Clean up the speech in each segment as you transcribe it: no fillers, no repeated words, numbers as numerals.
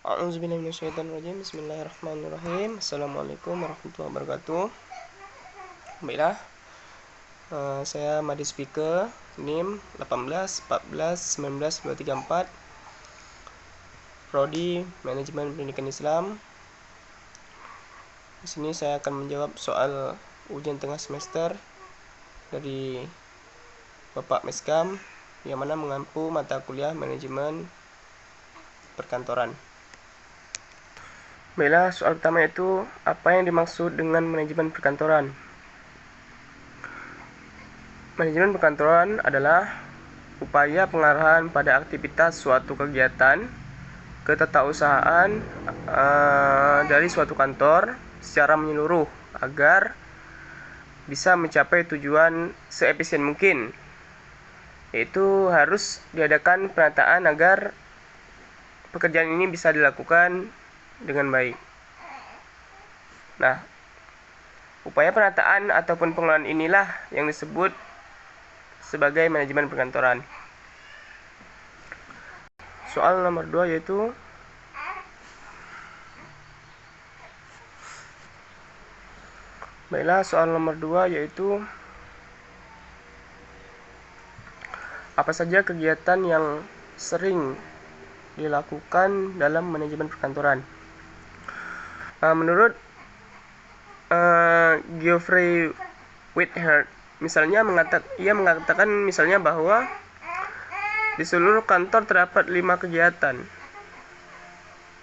A'udzubillahi minasyaitonirrajim. Bismillahirrahmanirrahim. Assalamualaikum warahmatullahi wabarakatuh. Baiklah, saya Madi Speaker, NIM 18 14 19 234, Prodi Manajemen Pendidikan Islam. Di sini saya akan menjawab soal ujian tengah semester dari Bapak Meskam yang mana mengampu mata kuliah manajemen perkantoran. Baiklah, soal pertama itu apa yang dimaksud dengan manajemen perkantoran? Manajemen perkantoran adalah upaya pengarahan pada aktivitas suatu kegiatan ketatausahaan dari suatu kantor secara menyeluruh agar bisa mencapai tujuan seefisien mungkin. Yaitu harus diadakan penataan agar pekerjaan ini bisa dilakukan dengan baik. Nah, upaya penataan ataupun pengelolaan inilah yang disebut sebagai manajemen perkantoran. Soal nomor 2 yaitu baiklah, soal nomor 2 yaitu apa saja kegiatan yang sering dilakukan dalam manajemen perkantoran. Menurut Geoffrey Whitehead, misalnya ia mengatakan misalnya bahwa di seluruh kantor terdapat 5 kegiatan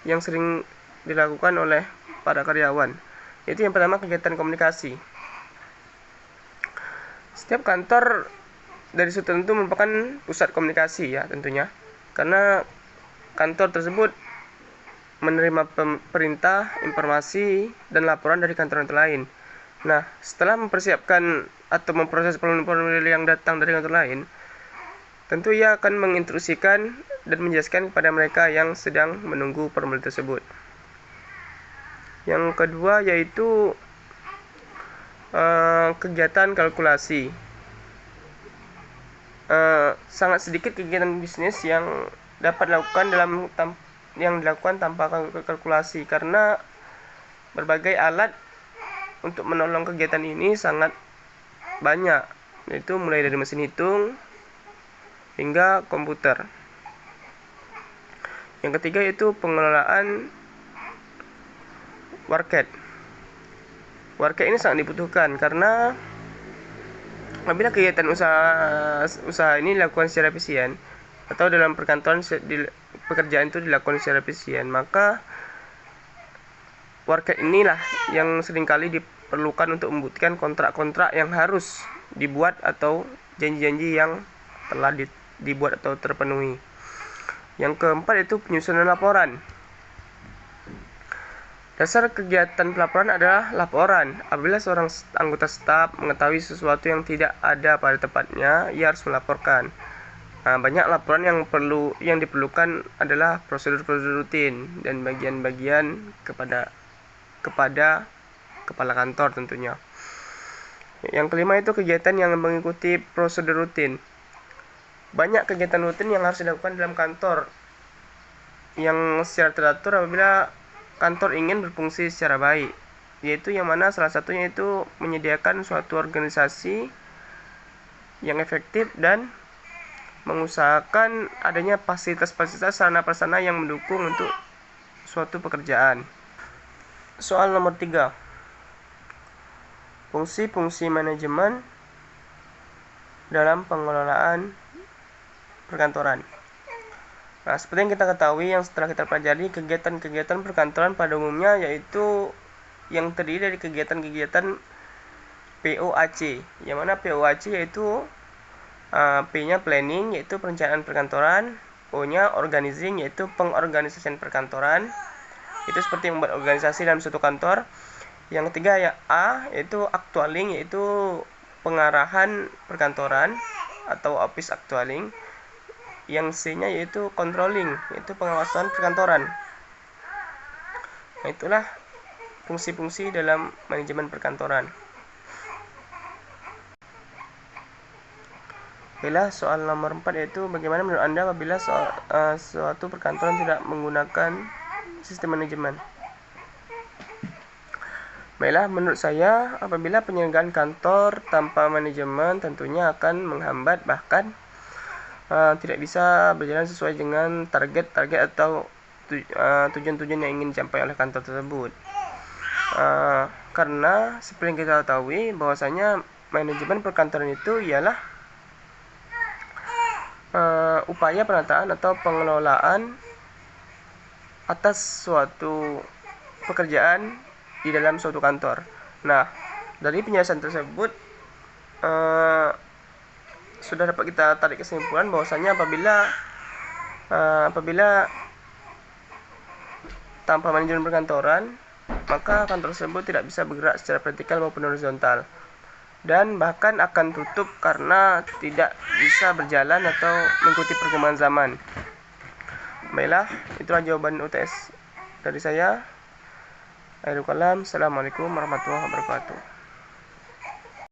yang sering dilakukan oleh para karyawan. Yaitu yang pertama, kegiatan komunikasi. Setiap kantor dari sudut tertentu merupakan pusat komunikasi ya tentunya, karena kantor tersebut menerima perintah, informasi, dan laporan dari kantor-kantor lain. Nah, setelah mempersiapkan atau memproses formulir yang datang dari kantor lain, tentu ia akan menginstruksikan dan menjelaskan kepada mereka yang sedang menunggu formulir tersebut. Yang kedua yaitu kegiatan kalkulasi. Sangat sedikit kegiatan bisnis yang dapat dilakukan tanpa kalkulasi, karena berbagai alat untuk menolong kegiatan ini sangat banyak, yaitu mulai dari mesin hitung hingga komputer. Yang ketiga yaitu pengelolaan warket. Warket ini sangat dibutuhkan karena apabila kegiatan usaha ini dilakukan secara efisien atau dalam perkantoran pekerjaan itu dilakukan secara efisien, maka warket inilah yang seringkali diperlukan untuk membuktikan kontrak-kontrak yang harus dibuat atau janji-janji yang telah dibuat atau terpenuhi. Yang keempat itu penyusunan laporan. Dasar kegiatan pelaporan adalah laporan. Apabila seorang anggota staf mengetahui sesuatu yang tidak ada pada tempatnya, ia harus melaporkan. Banyak laporan yang diperlukan adalah prosedur-prosedur rutin dan bagian-bagian kepada kepala kantor tentunya. Yang kelima itu kegiatan yang mengikuti prosedur rutin. Banyak kegiatan rutin yang harus dilakukan dalam kantor yang secara teratur apabila kantor ingin berfungsi secara baik, yaitu yang mana salah satunya itu menyediakan suatu organisasi yang efektif dan mengusahakan adanya fasilitas-fasilitas sarana prasarana yang mendukung untuk suatu pekerjaan. Soal nomor 3. Fungsi-fungsi manajemen dalam pengelolaan perkantoran. Nah, seperti yang kita ketahui, yang setelah kita pelajari, kegiatan-kegiatan perkantoran pada umumnya yaitu yang terdiri dari kegiatan-kegiatan POAC, yang mana POAC yaitu P-nya planning, yaitu perencanaan perkantoran, O-nya organizing, yaitu pengorganisasian perkantoran, itu seperti membuat organisasi dalam suatu kantor. Yang ketiga ya A, yaitu actualing, yaitu pengarahan perkantoran atau office actualing. Yang C-nya yaitu controlling, yaitu pengawasan perkantoran. Nah, itulah fungsi-fungsi dalam manajemen perkantoran. Baiklah, soal nomor 4 yaitu bagaimana menurut Anda apabila suatu perkantoran tidak menggunakan sistem manajemen. Baiklah, menurut saya apabila penyelenggaraan kantor tanpa manajemen tentunya akan menghambat bahkan tidak bisa berjalan sesuai dengan target-target atau tujuan-tujuan yang ingin dicapai oleh kantor tersebut. Karena seperti yang kita ketahui bahwasanya manajemen perkantoran itu ialah upaya penataan atau pengelolaan atas suatu pekerjaan di dalam suatu kantor. Nah, dari penjelasan tersebut sudah dapat kita tarik kesimpulan bahwasanya apabila tanpa manajemen perkantoran, maka kantor tersebut tidak bisa bergerak secara vertikal maupun horizontal, dan bahkan akan tutup karena tidak bisa berjalan atau mengikuti perkembangan zaman. Baiklah, itulah jawaban UTS dari saya. Akhirul kalam, assalamualaikum warahmatullahi wabarakatuh.